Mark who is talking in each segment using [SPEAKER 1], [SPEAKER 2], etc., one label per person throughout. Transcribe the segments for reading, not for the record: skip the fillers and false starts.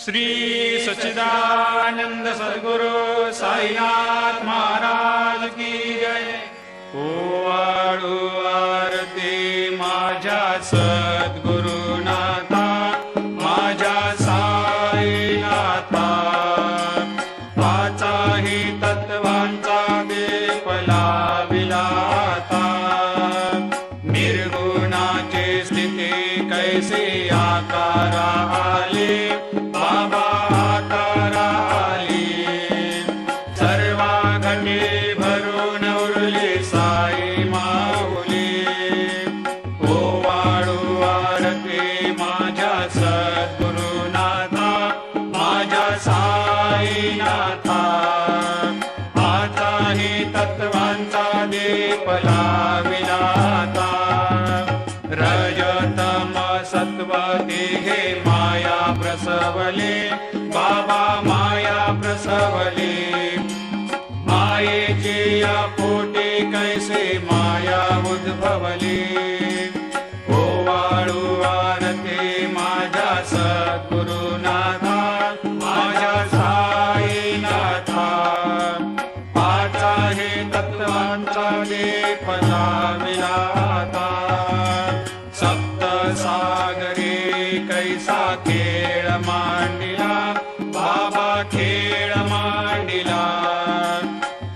[SPEAKER 1] श्री सच्चिदानंद सद्गुरु साईनाथ महाराज की जय। ओवाळू आरती माझ्या सद्गुरुनाथा, माझ्या साईनाथा, पाचाही तत्वांचा दीप लाविला आता। निर्गुणाची स्थिती कैसे आकारा आले, बाबा आकारा आली। सर्वा घटे भरून उरली साई माऊली। ओवाळू आरती माझ्या सद्गुरुनाथा, माझ्या साईनाथा, आताही तत्वांचा दीप लाविला आता। रजतम सत्व तिघे माया प्रसवले, बाबा माया प्रसवले। मायेची या पोटी कैसे माया उद्भवली। ओवाळू आरती माझ्या सद्गुरुनाथा, माझ्या साईनाथा, पाचाही तत्वांचा दीप लाविला आता। सप्त सागरी कैसा खेळ मांडिला, बाबा खेळ मांडिला।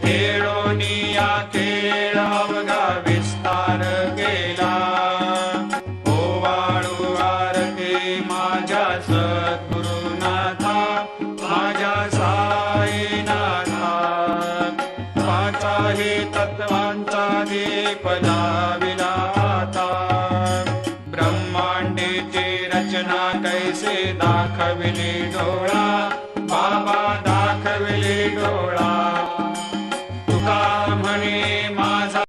[SPEAKER 1] खेळोनिया खेळ अवघा विस्तार केला। ओवाळू आरती माझ्या सद्गुरुनाथा, माझ्या साईनाथा, पाचाही तत्वांचा दीप लाविला आता। ब्रह्मांडेची रचना कैसे दाखविली डोळा, बाबा दाखविली डोळा। तुका म्हणे